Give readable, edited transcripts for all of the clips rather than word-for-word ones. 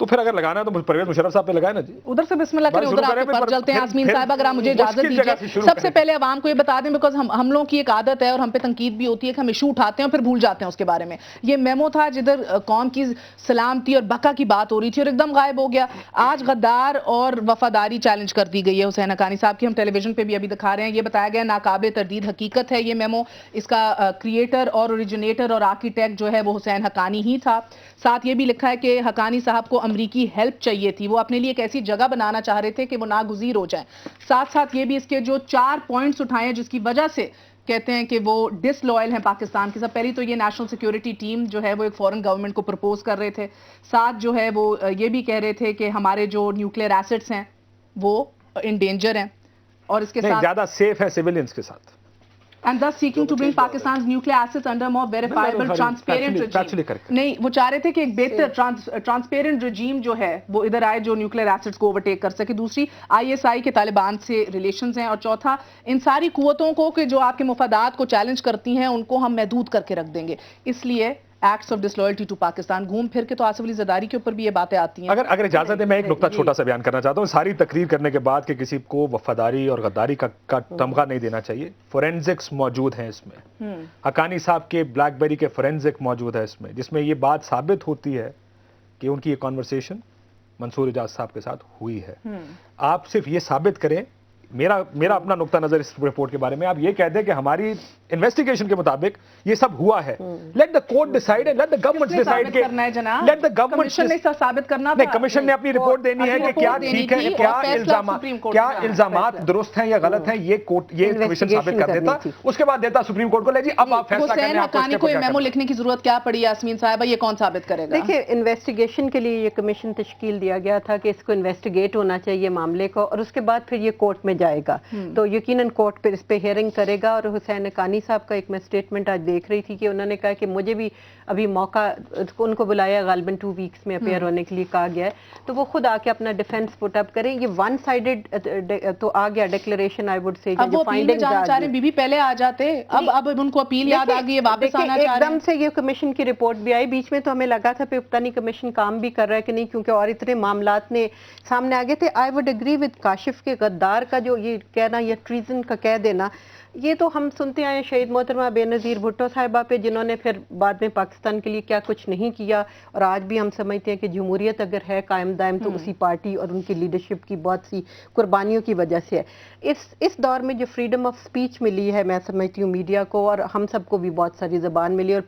تو پھر اگر لگانا ہے تو پرویز مشرف صاحب پہ لگائے نا جی. ادھر سے بسم اللہ کریں, ادھر آپ کے پر چلتے ہیں. آسمین صاحب اگر آپ مجھے اجازت دیجیے, سب سے پہلے عوام کو یہ بتا دیں, بیکاز ہم لوگوں کی ایک عادت ہے اور ہم پہ تنقید بھی ہوتی ہے کہ ہم ایشو اٹھاتے ہیں اور پھر بھول جاتے ہیں اس کے بارے میں. یہ میمو تھا جدھر قوم کی سلامتی اور بقا کی بات ہو رہی تھی اور ایک دم غائب ہو گیا. آج غدار اور وفاداری چیلنج کر دی گئی ہے حسین حقانی صاحب کی. ہم ٹیلی ویژن پہ بھی ابھی دکھا رہے ہیں. یہ بتایا گیا ناقابل تردید حقیقت ہے یہ میمو. اس کا کریٹر اور اوریجنیٹر اور آرکیٹیکٹ جو ہے وہ حسین حقانی ہی تھا. ساتھ یہ بھی لکھا ہے کہ حقانی صاحب کو امریکی ہیلپ چاہیے تھی, وہ اپنے لیے ایک ایسی جگہ بنانا چاہ رہے تھے کہ وہ ناگزیر ہو جائیں. ساتھ ساتھ یہ بھی اس کے جو 4 پوائنٹس اٹھائے ہیں جس کی وجہ سے کہتے ہیں کہ وہ ڈس لوئل ہیں پاکستان کے ساتھ. پہلی تو یہ نیشنل سیکیورٹی ٹیم جو ہے وہ ایک فورن گورنمنٹ کو پرپوز کر رہے تھے. ساتھ جو ہے وہ یہ بھی کہہ رہے تھے کہ ہمارے جو نیوکلیئر ایسٹس ہیں وہ ان ڈینجر ہیں, اور اس کے ساتھ زیادہ سیف ہے سیویلینز کے ساتھ. and thus seeking to bring Pakistan's nuclear assets under more verifiable, transparent regime. نہیں, وہ چاہ رہے تھے کہ ایک بہتر ٹرانسپیرنٹ رجیم جو ہے وہ ادھر آئے جو نیوکلیئر ایسٹس کو اوورٹیک کر سکے. دوسری ISI کے طالبان سے ریلیشنز ہیں, اور چوتھا ان ساری قوتوں کو کہ جو آپ کے مفادات کو چیلنج کرتی ہیں ان کو ہم محدود کر کے رکھ دیں گے. اس لیے ایکٹس آف ڈسلوئلٹی ٹو پاکستان. گھوم پھر کے تو آصف علی زرداری کے اوپر بھی یہ باتیں آتی ہیں. اگر اجازت ہے میں ایک نقطہ چھوٹا سا بیان کرنا چاہتا ہوں. ساری تقریر کرنے کے بعد کہ کسی کو وفاداری اور غداری کا تمغہ نہیں دینا چاہیے. فورینزکس موجود ہیں اس میں, حقانی صاحب کے بلیک بیری کے فورینزک موجود ہے اس میں, جس میں یہ بات ثابت ہوتی ہے کہ ان کی یہ کانورسیشن منصور اعجاز صاحب کے ساتھ ہوئی ہے. آپ صرف یہ ثابت کریں, میرا اپنا نقطہ نظر اس رپورٹ کے بارے میں, آپ یہ کہہ دیں کہ ہماری انویسٹیگیشن کے مطابق یہ سب ہوا ہے. Let the court decide and let the government decide کہ لیٹ دا گورنمنٹ کمیشن نے ثابت کرنا نہیں, کمیشن نے اپنی رپورٹ دینی ہے کہ کیا ٹھیک ہے, کیا الزامات درست ہیں یا غلط ہیں, یہ کمیشن ثابت کر دیتا, اس کے بعد دیتا سپریم کورٹ کو, لے جی اب آپ فیصلہ کریں. حسین حقانی کو میمو لکھنے کی ضرورت کیا پڑی یاسمین صاحبہ, یہ کون ثابت کرے گا؟ دیکھیں, انویسٹیگیشن کے لیے یہ کمیشن تشکیل دیا گیا تھا کہ اس کو انویسٹیگیٹ ہونا چاہیے معاملے کو, اور اس کے بعد پھر یہ کورٹ میں جائے گا. تو یقیناً کورٹ پہ اس پہ ہیئرنگ کرے گا. اور حسین حقانی صاحب کا ایک میں اسٹیٹمنٹ آج دیکھ رہی تھی کہ انہوں نے کہا کہ مجھے بھی ابھی موقع, ان کو بلایا غالباً 2 ویکس میں اپیئر ہونے کے لیے کہا گیا ہے, تو وہ خود آ کے اپنا ڈیفینس پٹ اپ کریں. یہ ون سائیڈڈ تو آ گیا ڈکلریشن, آئی وڈ سے جو فائنڈنگز آ رہے ہیں. بی بی پہلے آ جاتے, اب ان کو اپیل یاد آ گئی ہے, واپس آنا چاہ رہے ہیں. ایک دم سے یہ کمیشن کی رپورٹ بھی آئی بیچ میں, تو ہمیں لگا تھا پتہ نہیں کمیشن کام بھی کر رہا ہے کہ نہیں, کیونکہ اور اتنے معاملات نے سامنے آ گئے تھے. I would agree with Kashif کے غدار کا جو یہ کہنا, یہ ٹریزن کا کہہ دینا, یہ تو ہم سنتے آئے شہید محترمہ بے نظیر بھٹو صاحبہ پہ, جنہوں نے پھر بعد میں پاکستان کے لیے کیا کچھ نہیں کیا. اور آج بھی ہم سمجھتے ہیں کہ جمہوریت اگر ہے قائم دائم تو اسی پارٹی اور ان کی لیڈرشپ کی بہت سی قربانیوں کی وجہ سے ہے. اس دور میں جو فریڈم آف سپیچ ملی ہے, میں سمجھتی ہوں میڈیا کو اور ہم سب کو بھی بہت ساری زبان ملی اور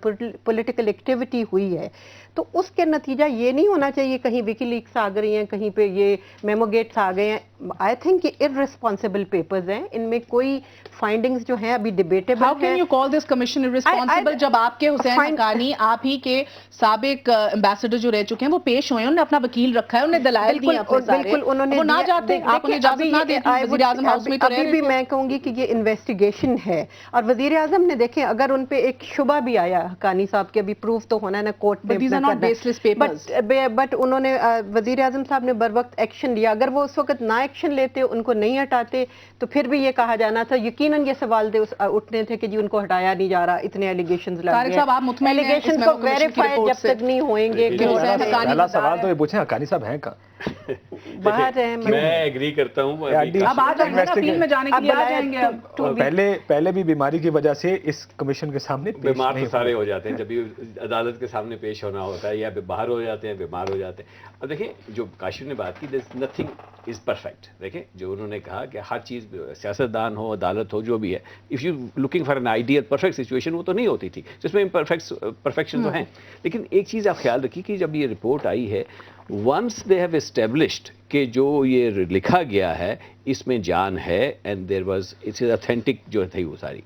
پولیٹیکل ایکٹیویٹی ہوئی ہے, تو اس کے نتیجہ یہ نہیں ہونا چاہیے کہیں وکی لیکس آ گئی ہیں, کہیں پہ یہ میمو گیٹس آ گئے ہیں. آئی تھنک یہ ارریسپانسبل پیپرز ہیں, ان میں کوئی فائنڈنگز جو ہیں ابھی ڈیبیٹیبل ہیں. How can you call this commission irresponsible جب آپ کے حسین حقانی, آپ ہی کے سابق امبیسڈر جو رہ چکے ہیں, وہ پیش ہوئے ہیں, انہوں نے اپنا وکیل رکھا ہے, انہوں نے دلائل دیے اپنے سارے, بالکل انہوں نے وہ نہ جاتے, آپ انہیں اجازت نہ دیتے. وزیر اعظم ہاؤس میں تو رہ رہے ابھی بھی میں کہوں گی کہ یہ انویسٹیگیشن ہے, اور وزیر اعظم نے دیکھیں اگر ان پہ ایک شبہ بھی آیا حقانی صاحب کے, ابھی پروف تو ہونا ہے نا کورٹ میں, بٹ انہوں نے وزیر اعظم صاحب نے بر وقت ایکشن لیا. اگر وہ اس وقت نہ ایکشن لیتے, ان کو نہیں ہٹاتے, تو پھر بھی یہ کہا جانا تھا, یقیناً یہ سوال اٹھنے تھے کہ جی ان کو ہٹایا نہیں جا رہا, اتنے ایلیگیشنز لگ گئے. ایلیگیشنز کو ویریفائی جب تک نہیں ہوئیں گے. پہلا سوال تو یہ پوچھیں حقانی صاحب ہیں کہاں, باہر ہیں. میں ایگری کرتا ہوں, اب آ جائیں گے اپیل میں جانے کے لیے آ جائیں گے. پہلے بھی بیماری کی وجہ سے اس کمیشن کے سامنے بیمار تو سارے ہو جاتے ہیں, جب بھی عدالت کے سامنے پیش ہونا ہوتا ہے, یا باہر ہو جاتے ہیں, بیمار ہو جاتے ہیں. اب دیکھیں جو کاشف نے بات کی, نتھنگ از پرفیکٹ. دیکھیں جو انہوں نے کہا کہ ہر چیز, سیاستدان ہو, عدالت ہو, جو بھی ہے, if you looking for an ideal perfect situation, وہ تو نہیں ہوتی تھی, جس میں پرفیکشن تو ہیں. لیکن ایک چیز آپ خیال رکھیے کہ جب یہ رپورٹ آئی ہے, ونس دے ہیو اسٹیبلشڈ کہ جو یہ لکھا گیا ہے اس میں جان ہے, and there was it's authentic جو تھی وہ ساری,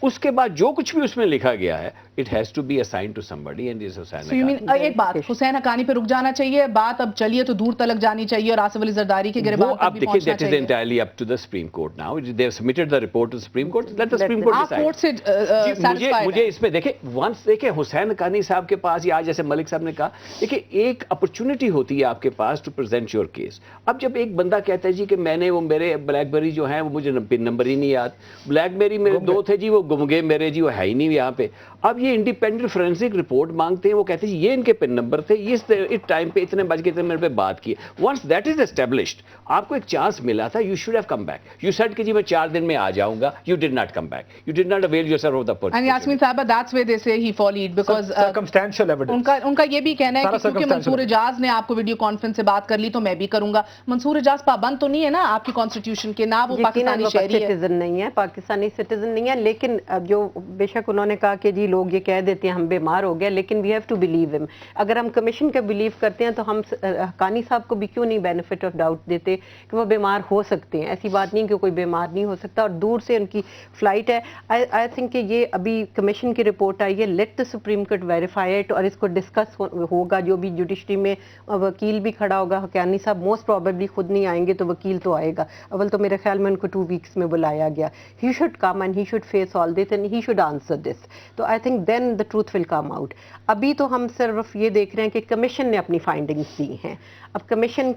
اس کے بعد جو کچھ بھی اس میں لکھا گیا ہے, it has to be assigned to somebody, and اس حسین حقانی. ایک بات, حسین حقانی پہ رک جانا چاہیے, بات اب چلیے تو دور تلک جانی چاہیے, اور آصف علی زرداری کے گریبان تک بھی پہنچنا چاہیے. That is entirely up to the Supreme Court now. They have submitted the report to Supreme Court, let the Supreme Court decide. مجھے اس میں دیکھیں, ونس دیکھیں حسین حقانی صاحب کے پاس, یا جیسے ملک صاحب نے کہا, دیکھیں ایک اپرچونٹی ہوتی ہے آپ کے پاس ٹو پریزنٹ یور کیس. اب جب ایک بندہ کہتا ہے جی کہ میں نے وہ میرے بلیک بیری جو ہیں وہ مجھے پن نمبر ہی نہیں یاد, بلیک بیری میرے 2 تھے جی, وہ گم گئے میرے جی، وہ ہے ہی نہیں یہاں پہ. اب یہ انڈیپینڈنٹ فورینسک رپورٹ مانگتے ہیں، وہ کہتے ہیں یہ ان کے پن نمبر تھے، اس ٹائم پہ اتنے بج کے اتنے منٹ پہ بات کی. ونس دیٹ از اسٹیبلشڈ، آپ کو ایک چانس ملا تھا، you should have come back. You said کہ جی میں 4 دن میں آ جاؤں گا. You did not come back. You did not avail yourself of the opportunity. And Yasmin sahiba that's way they say he failed because circumstantial evidence. ان کا یہ بھی کہنا ہے کہ کیونکہ منصور اجاز نے آپ کو ویڈیو کانفرنس سے بات کر لی تو میں بھی کروں گا. منصور اجاز پابند تو نہیں ہے نا آپ کی کانسٹیٹیوشن کے، نہ وہ پاکستانی شہری سٹیزن نہیں ہے، پاکستانی سٹیزن نہیں ہے. لیکن جو بے شک انہوں نے کہا کہ جی لوگ یہ کہہ دیتے ہیں ہم بیمار ہو گئے، لیکن وی ہیو ٹو بلیو ہم. اگر ہم کمیشن کا بلیو کرتے ہیں تو ہم حقانی صاحب کو بھی کیوں نہیں بینیفٹ آف ڈاؤٹ دیتے کہ وہ بیمار ہو سکتے ہیں. ایسی بات نہیں کہ کوئی بیمار نہیں ہو سکتا، اور دور سے ان کی فلائٹ ہے. آئی تھنک کہ یہ ابھی کمیشن کی رپورٹ آئی ہے، let the supreme court verify it, اور اس کو ڈسکس ہوگا. جو بھی جوڈیشری میں وکیل بھی کھڑا ہوگا، حقانی صاحب موسٹ پروبیبلی خود نہیں آئیں گے تو وکیل تو آئے گا. اول تو میرے خیال میں ان کو 2 ویکس میں بلایا گیا. He should come and he should face all this and he should answer this. تو I think then the truth will come out. ابھی تو ہم صرف یہ دیکھ رہے ہیں کہ کمیشن نے اپنی فائنڈنگز دی ہیں. اب کمیشن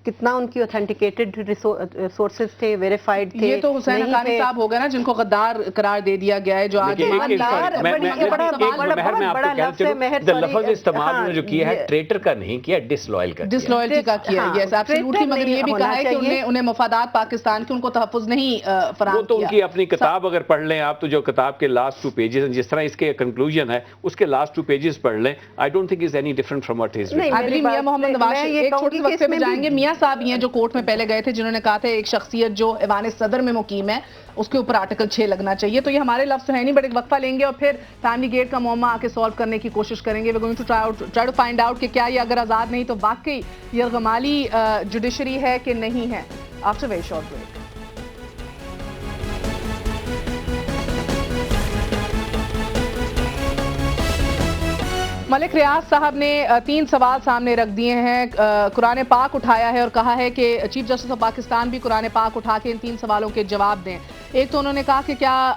کتنا ان کی اوتھینٹیکیٹڈ سورسز تھے، ویریفائڈ تھے. یہ تو حسین حقانی صاحب ہو گئے نا جن کو غدار قرار دے دیا گیا ہے، جو آج لفظ استعمال انہوں نے جو کیا ہے ٹریٹر کا نہیں کیا، ڈسلوئل کا، ڈسلوئلٹی کا کیا ہے. یس ایبسولوٹلی. مگر یہ بھی کہا ہے کہ انہیں مفادات پاکستان کے ان کو تحفظ نہیں فراہم کیا. وہ تو ان کی اپنی کتاب اگر پڑھ لیں آپ، تو جو کتاب کے لاسٹ 2 پیجز جس طرح اس کے کنکلوژن ہے اس کے لاسٹ 2 پیجز پڑھ لیں. I don't think is any different from what is written. میاں محمد نواز ایک چھوٹے وقفے میں جائیں گے. میاں صاحب ہیں جو کورٹ میں پہلے گئے تھے، جنہوں نے کہا تھا ایک شخصیت جو ایوان صدر میں مقیم ہے اس کے اوپر آرٹیکل 6 لگنا چاہیے. تو یہ ہمارے لفظ ہے نہیں، بٹ ایک وقفہ لیں گے اور پھر فیملی گیٹ کا معاملہ آ کے سالو کرنے کی کوشش کریں گے. we're going to try to find out کہ کیا یہ اگر آزاد نہیں تو واقعی یرغمالی جوڈیشری ہے کہ نہیں ہے. after a very short break. ملک ریاض صاحب نے 3 سوال سامنے رکھ دیے ہیں. قرآن پاک اٹھایا ہے اور کہا ہے کہ چیف جسٹس آف پاکستان بھی قرآن پاک اٹھا کے ان 3 سوالوں کے جواب دیں. ایک تو انہوں نے کہا کہ کیا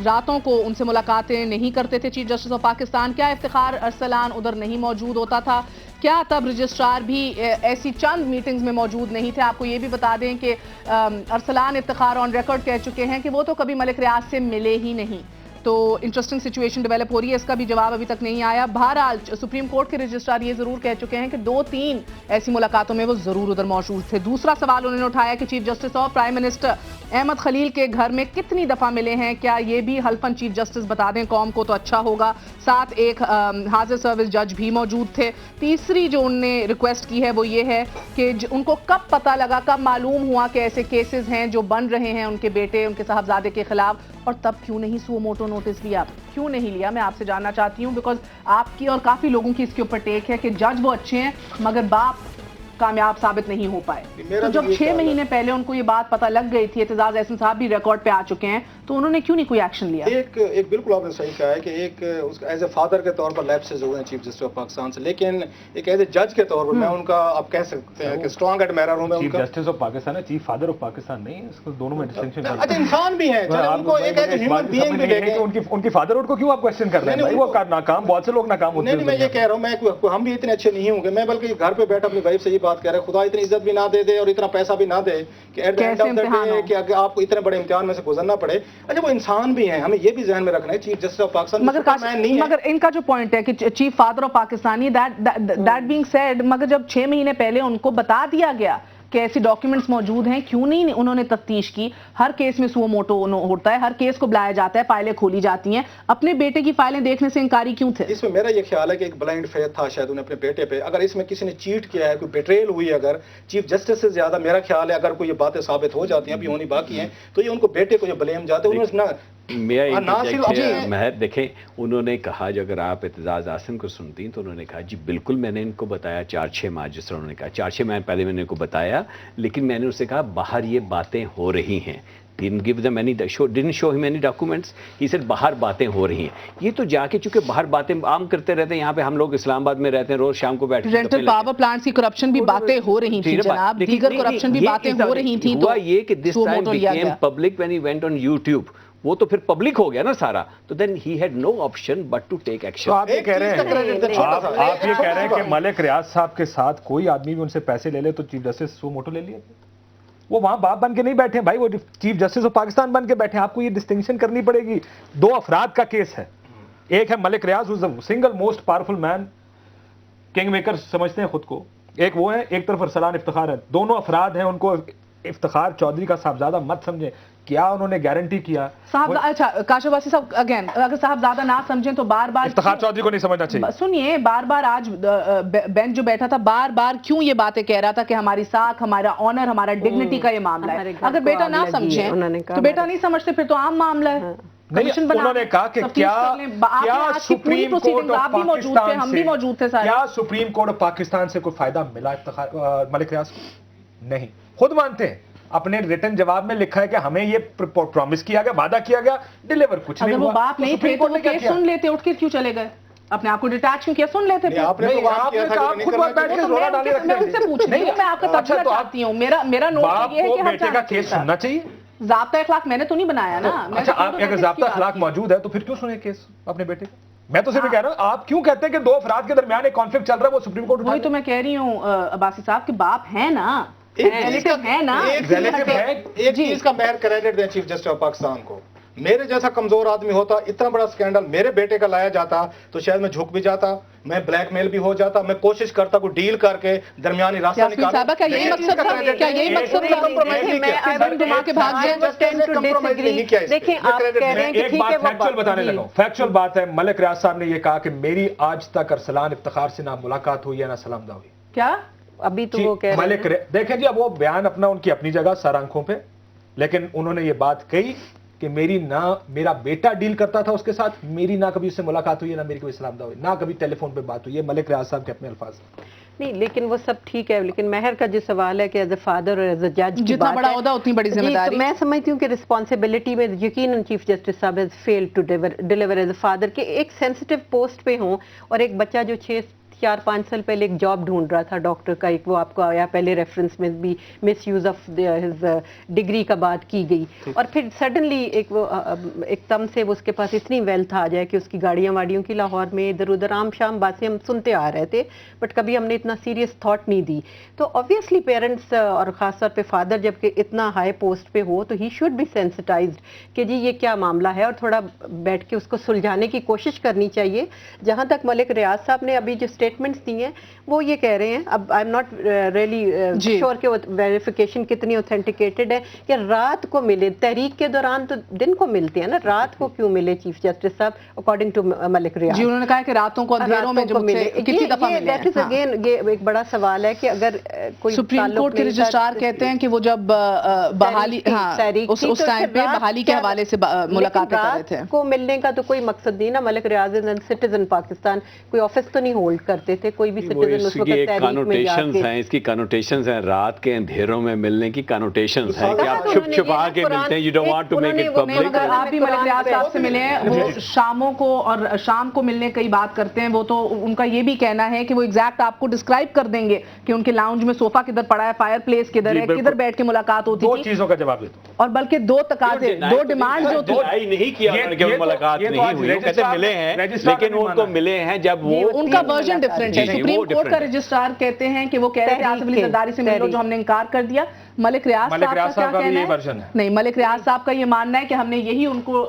راتوں کو ان سے ملاقاتیں نہیں کرتے تھے چیف جسٹس آف پاکستان؟ کیا افتخار ارسلان ادھر نہیں موجود ہوتا تھا؟ کیا تب رجسٹرار بھی ایسی چند میٹنگز میں موجود نہیں تھے؟ آپ کو یہ بھی بتا دیں کہ ارسلان افتخار آن ریکارڈ کہہ چکے ہیں کہ وہ تو کبھی ملک ریاض سے ملے ہی نہیں. تو انٹرسٹنگ سچویشن ڈیولپ ہو رہی ہے، اس کا بھی جواب ابھی تک نہیں آیا. بہرحال سپریم کورٹ کے رجسٹرار یہ ضرور کہہ چکے ہیں کہ 2-3 ایسی ملاقاتوں میں وہ ضرور ادھر موجود تھے. دوسرا سوال انہوں نے اٹھایا کہ چیف جسٹس اور پرائم منسٹر احمد خلیل کے گھر میں کتنی دفعہ ملے ہیں؟ کیا یہ بھی حلفاً چیف جسٹس بتا دیں قوم کو تو اچھا ہوگا. ساتھ ایک حاضر سروس جج بھی موجود تھے. تیسری جو انہوں نے ریکویسٹ کی ہے وہ یہ ہے کہ ان کو کب پتہ لگا، کب معلوم ہوا کہ ایسے کیسز ہیں جو بن رہے ہیں ان کے بیٹے، ان کے صاحبزادے کے خلاف، اور تب کیوں نہیں سو موٹو نوٹس لیا؟ کیوں نہیں لیا؟ میں آپ سے جاننا چاہتی ہوں، بیکاز آپ کی اور کافی لوگوں کی اس کے اوپر ٹیک ہے کہ جج وہ اچھے ہیں مگر باپ کامیاب ثابت نہیں ہو پائے. تو جب 6 مہینے پہلے ان کو یہ بات پتہ لگ گئی تھی، اعتزاز احسن صاحب بھی ریکارڈ پہ آ چکے ہیں، تو انہوں نے کیوں نہیں کوئی ایکشن لیا؟ ایک بالکل آپ نے صحیح کہا ہے کہ ایک ایز اے فادر کے طور پر لیپسز ہوئے ہیں چیف جسٹس آف پاکستان سے، لیکن ایک ایز اے جج کے طور پر میں ان کا آپ کہہ سکتے ہیں کہ اسٹرانگ ایڈمائرر ہوں. میں چیف جسٹس آف پاکستان ہے، چیف فادر آف پاکستان نہیں، اس کو دونوں میں ڈسٹنکشن ہے. اچھا انسان بھی ہیں، ان کو ایک ایز اے ہیومن بینگ بھی دیکھیں. ان کی فادرہڈ کو کیوں آپ کوسچن کر رہے ہیں؟ وہ ناکام، بہت سے لوگ ناکام ہوتے ہیں. نہیں، میں یہ کہہ رہا ہوں ہم بھی اتنے اچھے نہیں ہوں گے. میں بلکہ گھر پہ بیٹھا اپنی وائف سے یہ بات کہہ رہا ہے، خدا اتنی عزت بھی نہ دے دے اور اتنا پیسہ بھی نہ دے کہ at the end of the day کہ آپ کو اتنے بڑے امتحان میں سے گزرنا پڑے. اچھا وہ انسان بھی ہیں، ہمیں یہ بھی ذہن میں رکھنا ہے. چیف جسٹس آف پاکستان مگر ان کا جو پوائنٹ ہے کہ chief father of Pakistani, that being said, مگر جب 6 مہینے پہلے ان کو بتا دیا گیا کہ ایسی ڈاکیومنٹس موجود ہیں، کیوں نہیں انہوں نے تفتیش کی؟ ہر کیس میں سو موٹو ہوتا ہے، ہر کیس کو بلایا جاتا ہے، فائلیں کھولی جاتی ہیں. اپنے بیٹے کی فائلیں دیکھنے سے انکاری کیوں تھے؟ اس میں میرا یہ خیال ہے کہ ایک بلائنڈ فیتھ تھا شاید انہیں اپنے بیٹے پہ. اگر اس میں کسی نے چیٹ کیا ہے، کوئی بیٹریل ہوئی، اگر چیف جسٹس سے زیادہ میرا خیال ہے اگر کوئی یہ باتیں ثابت ہو جاتی ہیں، ابھی ہونی باقی ہیں، تو یہ ان کو بیٹے کو جو بلیم جاتے ہیں انہوں نے مہر دیکھیں، انہوں نے کہا جو اگر آپ اعتزاز احسن کو سنتی تو انہوں نے کہا جی بالکل میں نے ان کو بتایا 4-6 ماہ، جس طرح انہوں نے کہا 4-6 ماہ پہلے میں نے ان کو بتایا، لیکن میں نے ان سے کہا باہر یہ باتیں ہو رہی ہیں. didn't give them any didn't show him any documents. He said باہر باتیں ہو رہی ہیں. یہ تو جا کے چونکہ باہر باتیں عام کرتے رہتے ہیں، یہاں پہ ہم لوگ اسلام آباد میں رہتے ہیں، روز شام کو بیٹھتے ہیں. رینٹل پاور پلانٹس کی کرپشن بھی باتیں ہو رہی تھیں جناب، دیگر کرپشن بھی باتیں ہو رہی تھیں. ہوا یہ کہ this time became public when he went on YouTube. وہ تو پھر پبلک ہو گیا نا سارا، تو then he had no option but to take action. آپ یہ کہہ رہے ہیں کہ ملک ریاض صاحب کے ساتھ کوئی آدمی بھی ان سے پیسے لے لے تو چیف جسٹس سو موٹو لے لیا؟ وہ وہاں باپ بن کے نہیں بیٹھے بھائی, وہ چیف جسٹس آف پاکستان بن کے بیٹھے. آپ کو یہ ڈسٹنکشن کرنی پڑے گی. 2 افراد کا کیس ہے, ایک ہے ملک ریاض who is the single most powerful man, king maker سمجھتے ہیں خود کو, ایک وہ ہے, ایک طرف ارسلان افتخار ہے. دونوں افراد ہیں, ان کو افتخار چودھری کا صاحبزادہ مت سمجھیں. کیا انہوں نے گارنٹی کیا صاحب؟ اچھا کاشف واسی صاحب, اگین اگر صاحبزادہ نہ سمجھیں تو بار بار افتخار چودھری کو نہیں سمجھنا چاہیے. سنیے, بار بار آج بینچ جو بیٹھا تھا بار بار کیوں یہ باتیں کہہ رہا تھا کہ ہماری ساکھ, ہمارا آنر, ہمارا ڈگنیٹی کا یہ معاملہ ہے. اگر بیٹا نہ سمجھیں تو بیٹا نہیں سمجھتے پھر تو عام معاملہ ہے. نہیں, انہوں نے کہا کہ کیا سپریم کورٹ آف پاکستان کیا سپریم کورٹ آف پاکستان سے کوئی فائدہ ملا افتخار ملک ریاض کو؟ نہیں. خود مانتے ہیں, اپنے ریٹن جواب میں لکھا ہے کہ ہمیں یہ پرومس کیا گیا, وعدہ کیا گیا, ڈیلیور کچھ نہیں ہوا. اگر وہ باپ نہیں تھے تو وہ کیس سن لیتے, اٹھ کے کیوں چلے گئے؟ اپنے آپ کو ڈیٹیچ کیوں کیا؟ سن لیتے تھے. آپ نے کہا خود بات بیٹھ کے زورا ڈالے رکھتے ہیں. میں ان سے پوچھ رہی ہوں, میں آپ کا تجزیہ چاہتی ہوں. میرا نوٹ یہ ہے کہ بیٹے کا کیس سننا چاہیے. ضابطہ اخلاق میں نے تو نہیں بنایا نا. اچھا, آپ اگر ضابطہ اخلاق موجود ہے تو پھر کیوں سنیں کیس اپنے بیٹے کا؟ میں تو صرف کہہ رہا ہوں, آپ کیوں کہتے ہیں کہ 2 افراد کے درمیان ایک کانفلکٹ چل رہا ہے, وہ سپریم کورٹ وہی تو میں کہہ رہی ہوں عباسی صاحب کہ باپ ہے نا, ایک چیز کا مہر کریڈٹ دیں چیف جسٹس آف پاکستان کو. میرے جیسا کمزور آدمی ہوتا, اتنا بڑا سکینڈل میرے بیٹے کا لایا جاتا تو شاید میں جھک بھی جاتا, میں بلیک میل بھی ہو جاتا, میں کوشش کرتا کوئی ڈیل کر کے درمیانی راستہ نکالوں. کیا یہی مقصد تھا؟ کیا یہی مقصد تھا؟ دیکھیں آپ کہہ رہے ہیں کہ ٹھیک ہے, وہ فیکچوئل بتانے لگا. فیکچوئل بات ہے, ملک ریاض صاحب نے یہ کہا کہ میری آج تک ارسلان افتخار سے نہ ملاقات ہوئی ہے نہ سلام دعا ہوئی. کیا ابھی تو وہ کہہ ملک دیکھیں جی, اب وہ بیان اپنا ان کی اپنی جگہ سر آنکھوں پہ, لیکن انہوں نے یہ بات کہی کہ میرا بیٹا ڈیل کرتا تھا اس کے ساتھ, میری نہ کبھی اس سے ملاقات ہوئی ہے, نہ میری کبھی سلام دعا ہوئی, نہ کبھی ٹیلی فون پہ بات ہوئی. یہ ملک ریاض صاحب کے اپنے الفاظ ہیں. نہیں, لیکن وہ سب ٹھیک ہے, لیکن مہر کا جو سوال ہے کہ ایز اے فادر اور ایز اے جج جتنا بڑا عہدہ اتنی بڑی ذمہ داری. میں سمجھتی ہوں کہ رسپانسبلٹی میں یقیناً چیف جسٹس صاحب has failed to deliver as a father, کہ ایک سینسٹیو پوسٹ پہ ہوں اور ایک بچہ جو 4-5 سال پہلے ایک جاب ڈھونڈ رہا تھا ڈاکٹر کا, ایک وہ آپ کو آیا پہلے ریفرنس میں بھی مس یوز آف ہز ڈگری کا بات کی گئی, اور پھر سڈنلی ایک دم سے اس کے پاس اتنی ویلتھ آ جائے کہ اس کی گاڑیاں واڑیوں کی لاہور میں ادھر ادھر عام شام باتیں ہم سنتے آ رہے تھے, بٹ کبھی ہم نے اتنا سیریس تھاٹ نہیں دی. تو آبویسلی پیرنٹس اور خاص طور پہ فادر جب کہ اتنا ہائی پوسٹ پہ ہو تو ہی شوڈ بی سینسٹائزڈ کہ جی یہ کیا معاملہ ہے, اور تھوڑا بیٹھ کے اس کو سلجھانے کی کوشش کرنی چاہیے. جہاں تک ملک ریاض صاحب نے ابھی جو اسٹیٹمنٹس دی ہیں وہ یہ کہہ رہے ہیں, اب I am not really sure کہ ویریفیکیشن کتنی اوتھینٹیکیٹڈ ہے, کہ رات کو ملے, تحریک کے دوران تو دن کو ملتے ہیں نا, رات کو کیوں ملے چیف جسٹس صاحب اکارڈنگ ٹو ملک ریاض؟ جی, انہوں نے کہا کہ راتوں کو اندھیروں میں جو کتنی دفعہ ملے. دیٹ از اگین یہ ایک بڑا سوال ہے کہ اگر کوئی سپریم کورٹ کے رجسٹرار کہتے ہیں کہ وہ جب بحالی اس ٹائم پہ بحالی کے حوالے سے ملاقاتیں کر رہے تھے, کو ملنے کا تو کوئی مقصد نہیں نا. ملک ریاض سٹیزن پاکستان, کوئی آفس تو نہیں ہولڈ کرتے تھے, کوئی بھی سٹیزن اس وقت تحریک میں جا کے. اس کی کانوٹیشنز ہیں, رات کے اندھیروں میں ملنے کی کانوٹیشنز ہیں کہ آپ چھپ چھپا کے ملتے ہیں, you don't want to make it public. آپ بھی ملک ریاض صاحب سے ملے ہیں, وہ شاموں کو اور شام کو ملنے کی بات کرتے ہیں, وہ تو ان کا یہ بھی کہنا ہے کہ وہ ایگزیکٹ آپ کو ڈسکرائب کر دیں گے کہ ان کے لاؤنج میں صوفہ کدھر پڑا ہے, فائر پلیس کدھر ہے, کدھر بیٹھ کے ملاقات ہوتی تھی. 2 چیزوں کا جواب دیتا ہوں, اور بلکہ 2 تقاضے, 2 ڈیمانڈ جو تھی. نہیں کیا کہ ملاقات نہیں ہوئی, کہتے ملے ہیں, لیکن ان کو ملے ہیں جب وہ ان کا ورژن ڈفرینٹ ہے. سپریم کورٹ کا رجسٹرار کہتے ہیں کہ وہ کہہ رہے تھے آصف علی زرداری سے ملو, جو ہم نے انکار کر دیا. ملک ریاض صاحب کا کیا کہنا ہے؟ نہیں, ملک ریاض صاحب کا یہ ماننا ہے کہ ہم نے یہی ان کو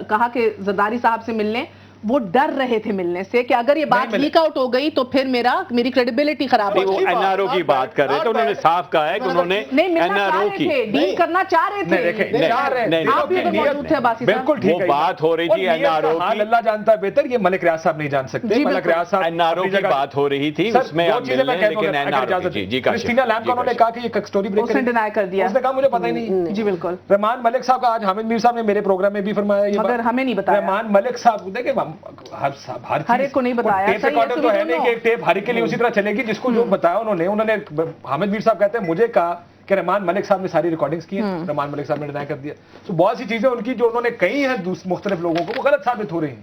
کہا کہ زرداری صاحب سے ملنے, وہ ڈر رہے تھے ملنے سے کہ اگر یہ بات لیک آؤٹ ہو گئی تو پھر میری کریڈیبلٹی خراب ہو جائے. وہ این آر او کی بات کر رہے تھے, انہوں نے صاف کہا ہے کہ انہوں نے این آر او کی ڈیل کرنا چاہ رہے تھے. آپ بھی موجود تھے عباسی صاحب, بالکل ٹھیک ہے, بات ہو رہی تھی این آر او کی, اللہ جانتا ہے بہتر, یہ ملک ریاض صاحب نہیں جان سکتے. ملک ریاض صاحب این آر او کی بات ہو رہی تھی, اس میں لیکن این آر او جی کرسٹینا لیم کا انہوں نے کہا کہ یہ سٹوری بریک اس نے ڈینائی کر دیا, اس نے کہا مجھے پتہ ہی نہیں. جی بالکل. رحمان ملک صاحب کا آج حامد میر صاحب نے میرے پروگرام میں بھی فرمایا, مگر ہمیں نہیں بتایا. رحمان ملک صاحب دیکھیں ہر ایک کو نہیں بتایا, ٹیپ ریکارڈر تو ہے نہیں کہ ٹیپ ہر ایک کے لیے اسی طرح چلے گی, جس کو جو بتایا انہوں نے حامد میر صاحب کہتے ہیں مجھے کہا کہ رحمان ملک صاحب نے ساری ریکارڈنگز کی ہیں, رحمان ملک صاحب نے ڈینائی کر دیا. سو بہت سی چیزیں ان کی جو انہوں نے کہی ہیں مختلف لوگوں کو, وہ غلط ثابت ہو رہی ہیں.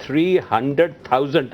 300,000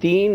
3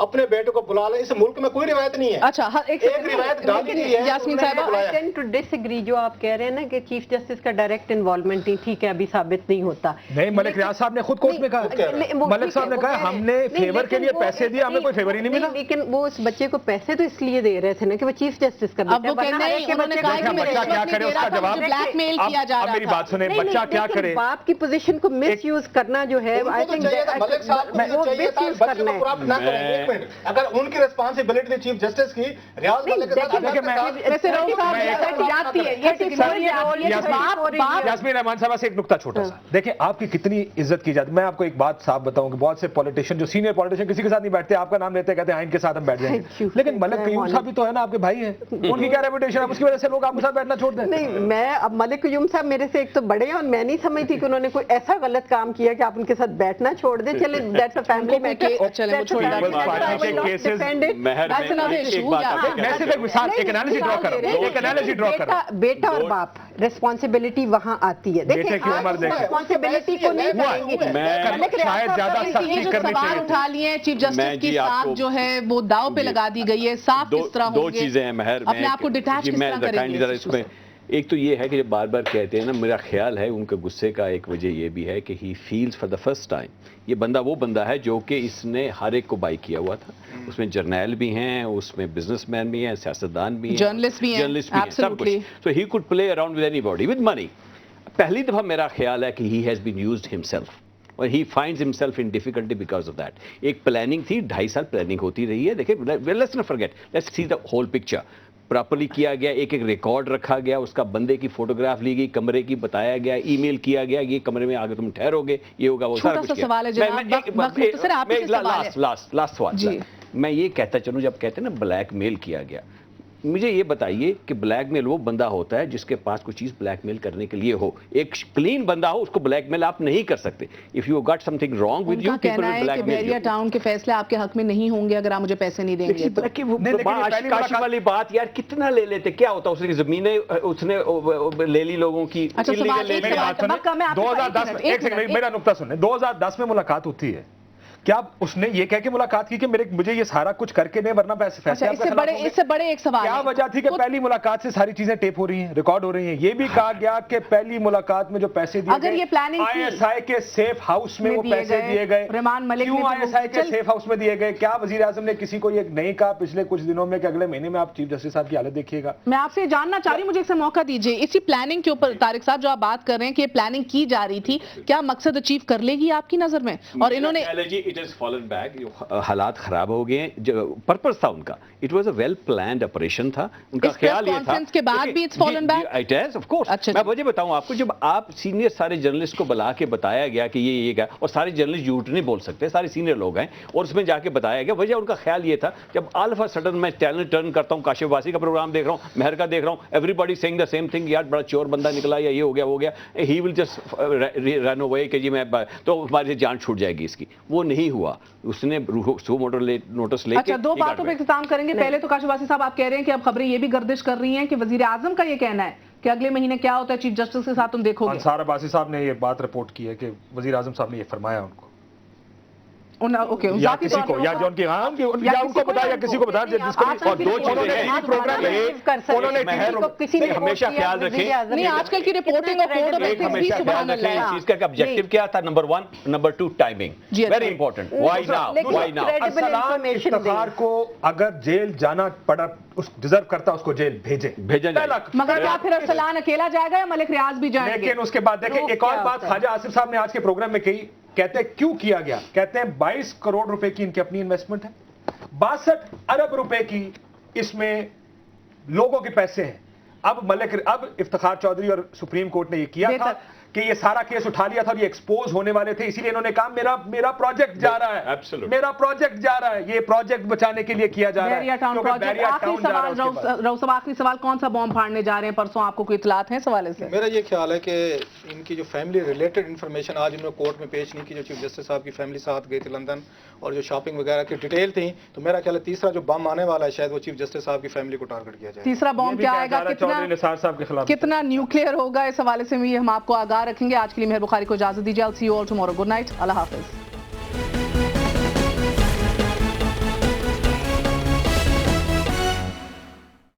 اپنے بیٹے کو بلا لیں. اس ملک میں کوئی روایت نہیں ہے. اچھا ایک روایت گاندھی کی ہے. یاسمین صاحبہ I tend to disagree جو آپ کہہ رہے ہیں نا کہ چیف جسٹس کا ڈائریکٹ انوالومنٹ نہیں, ٹھیک ہے ابھی ثابت نہیں ہوتا. نہیں, ملک ریاض صاحب نے خود کورٹ میں کہا, ملک صاحب نے کہا ہم نے فیور کے لیے پیسے دیے, ہمیں کوئی فیور ہی نہیں ملا. لیکن وہ اس بچے کو پیسے تو اس لیے دے رہے تھے نا کہ وہ چیف جسٹس کا اب وہ کہتے ہیں انہوں نے کہا کہ بچہ کیا کرے اس کا جواب, بلیک میل کیا جا رہا میری بات سنیں, بچہ کیا کرے. باپ کی پوزیشن کو مس یوز کرنا جو ہے وہ مس یوز کرنا ہے. اگر ان کی ریسپانسبلٹی تھی چیف جسٹس کی, ریاض ملک کے یاسمین رحمان صاحب سے ایک نکتہ چھوٹا سا, دیکھیں آپ کی کتنی عزت کی جاتی ہے. میں آپ کو ایک بات صاحب بتاؤں کہ بہت سے پولیٹیشین جو سینئر پولیٹیشین کسی کے ساتھ نہیں بیٹھتے, آپ کا نام لیتے کہتے ہیں ان کے ساتھ ہم بیٹھ جائیں گے, لیکن ملک قیوم صاحب بھی تو ہے نا آپ کے بھائی ہیں, ان کی کیا ریپوٹیشن ہے, اس کی وجہ سے لوگ آپ کے ساتھ بیٹھنا چھوڑ دیں. نہیں, میں اب ملک قیوم صاحب میرے سے ایک تو بڑے ہیں اور میں نہیں سمجھتی کہ انہوں نے کوئی ایسا غلط کام کیا کہ آپ ان کے ساتھ بیٹھنا چھوڑ دیں. چلیں دیٹس اے فیملی میٹر, چلیں وہ چھوڑ دیں. بیٹا اور باپ ریسپانسبلٹی وہاں آتی ہے. بیٹے کی عمر دیکھیں, ریسپانسبلٹی کو نہیں کریں گے. شاید زیادہ سختی کرنی سوال اٹھا لیے چیف جسٹس کی ساتھ جو ہے وہ داؤ پہ لگا دی گئی ہے, صاف کس طرح ہوں گے, دو چیزیں ہیں مہر, اپنے آپ کو ڈیٹیچ کس طرح کریں گے اس میں. ایک تو یہ ہے کہ جب بار بار کہتے ہیں نا, میرا خیال ہے ان کے غصے کا ایک وجہ یہ بھی ہے کہ he feels for the first time, یہ بندہ وہ بندہ ہے جو کہ اس نے ہر ایک کو بائی کیا ہوا تھا. اس میں جرنیل بھی ہیں, اس میں بزنس مین بھی ہیں, سیاستدان بھی ہیں, جرنلسٹ بھی ہیں, سب کچھ. So he could play around with anybody with money. پہلی دفعہ میرا خیال ہے کہ he has been used himself, اور he finds himself in difficulty because of that. ایک پلاننگ تھی, 2.5 سال پلاننگ ہوتی رہی ہے. دیکھیں let's not forget, let's see the whole picture. Properly کیا گیا, ایک ایک ریکارڈ رکھا گیا, اس کا بندے کی فوٹوگراف لی گئی, کمرے کی بتایا گیا, ای میل کیا گیا, یہ کمرے میں آگے تم ٹھہرو گے, یہ ہوگا, وہ سارا کچھ لاسٹ سوال. میں یہ کہتا چلوں, جب کہتے ہیں نا بلیک میل کیا گیا, مجھے یہ بتائیے کہ بلیک میل وہ بندہ ہوتا ہے جس کے پاس کوئی چیز بلیک میل کرنے کے لیے ہو. ایک کلین بندہ ہو, اس کو بلیک میل آپ نہیں کر سکتے. If you got something wrong with you, people will blackmail. Bahria Town کے فیصلے آپ کے حق میں نہیں ہوں گے اگر آپ مجھے پیسے نہیں دیں گے. کاشف والی بات یار, کتنا لے لیتے, کیا ہوتا, اس کی زمینیں اس نے لے لی لوگوں کی. 2010 میرا نقطہ سنیں, 2010 میں ملاقات ہوتی ہے, کیا اس نے یہ کہہ کے ملاقات کی کہ مجھے یہ سارا کچھ کر کے نہیں ورنہ پیسے. اس سے بڑے ایک سوال, کیا وجہ تھی کہ پہلی ملاقات سے ساری چیزیں ٹیپ ہو رہی ہیں, ریکارڈ ہو رہی ہیں. یہ بھی کہا گیا کہ پہلی ملاقات میں جو پیسے دیے اگر یہ پلاننگ آئی ایس آئی کے سیف ہاؤس میں وہ پیسے دیے گئے, کیوں آئی ایس آئی کے سیف ہاؤس میں دیے گئے؟ کیا وزیر اعظم نے کسی کو یہ نہیں کہا پچھلے کچھ دنوں میں کہ اگلے مہینے میں آپ چیف جسٹس صاحب کی حالت دیکھیے گا؟ میں آپ سے جاننا چاہ رہی ہوں, مجھے اسے موقع دیجیے. اسی پلاننگ کے اوپر طارق صاحب جو آپ بات کر رہے ہیں کہ یہ پلاننگ کی جا رہی تھی, کیا مقصد اچیو کر لے گی آپ کی نظر میں؟ اور انہوں نے حالات خراب ہو گئے ہیں, پرپس تھا ان کا, it was a well planned operation تھا, ان کا خیال یہ تھا کے بعد بھی it's fallen back. It has of course. میں وجہ بتاؤں آپ کو, جب آپ سینئر سارے جرنلسٹ کو بلا کے بتایا گیا کہ یہ کیا, اور سارے جرنلسٹ جھوٹ نہیں بول سکتے, سارے سینئر لوگ ہیں, اور اس میں جا کے بتایا گیا, وجہ ان کا خیال یہ تھا. جب آل آف اے سڈن میں چینل ٹرن کرتا ہوں, کاشف واسی کا پروگرام دیکھ رہا ہوں, مہر کا دیکھ رہا ہوں, everybody seeing the same thing, یار بڑا چور بندہ نکلا, یا یہ ہو گیا, ہی ول جسٹ رن اوے کہ جی میں, تو ہماری جان چھوٹ جائے گی اس کی. وہ نہیں ہوا, اس نے نوٹس لے کے. اچھا, دو باتوں پہ اختتام کریں گے. پہلے تو کاشف واسی صاحب آپ کہہ رہے ہیں کہ اب خبریں یہ بھی گردش کر رہی ہیں کہ وزیر اعظم کا یہ کہنا ہے کہ اگلے مہینے کیا ہوتا ہے چیف جسٹس کے ساتھ, تم دیکھو گے. انصار عباسی صاحب نے یہ بات رپورٹ کی ہے کہ وزیر اعظم صاحب نے یہ فرمایا ان کو, یا کسی کو, یا جو ان کی یا ان کو بتایا, یا کسی کو بتایا جس کو. اور دو چیزیں پروگرام میں ہمیشہ خیال رکھیں, نہیں آج کل کی رپورٹنگ اور کوڈ آف ایتھکس بھی سبحان اللہ, اس چیز کا آبجیکٹیو کیا تھا, number 1, number 2 timing, very important. Why now Arsalan Iftikhar کو اگر جیل جانا پڑا, اس ڈیزرو کرتا اس کو جیل بھیجیں جائے. مگر کیا پھر ارسلان اکیلا جائے گا یا ملک ریاض بھی جائیں گے؟ لیکن اس کے بعد دیکھیں ایک اور بات خواجہ آصف صاحب نے آج کے پروگرام میں کہی, کہتے ہیں کیوں کیا گیا, کہتے ہیں 22 کروڑ روپے کی ان کی اپنی انویسٹمنٹ ہے, 62 ارب روپے کی اس میں لوگوں کے پیسے ہیں. اب افتخار چودھری اور سپریم کورٹ نے یہ کیا تھا کہ یہ سارا کیس اٹھا لیا تھا اور یہ ایکسپوز ہونے والے تھے, اسی لیے انہوں نے کہا میرا پروجیکٹ جا رہا ہے, میرا پروجیکٹ جا رہا ہے, یہ پروجیکٹ بچانے کے لیے کیا جا رہا ہے. آخری سوال, کون سا بم پھاڑنے جا رہے ہیں پرسوں, آپ کو کوئی اطلاعات ہیں اس حوالے سے؟ میرا یہ خیال ہے کہ ان کی جو فیملی ریلیٹڈ انفارمیشن آج انہوں نے کورٹ میں پیش نہیں کی, جو چیف جسٹس صاحب کی فیملی ساتھ گئی تھی لندن, اور جو شاپنگ وغیرہ کی ڈیٹیل تھی, تو میرا خیال ہے تیسرا جو بم آنے والا ہے شاید وہ چیف جسٹس صاحب کی فیملی کو ٹارگٹ کیا جائے. تیسرا بم کیا آئے گا, کتنا نیوکلیئر ہوگا, اس حوالے سے بھی ہم آپ کو آگاہ رکھیں گے. آج کے لیے مہر بخاری کو اجازت دیجیے. I'll see you all tomorrow. Good night. اللہ حافظ.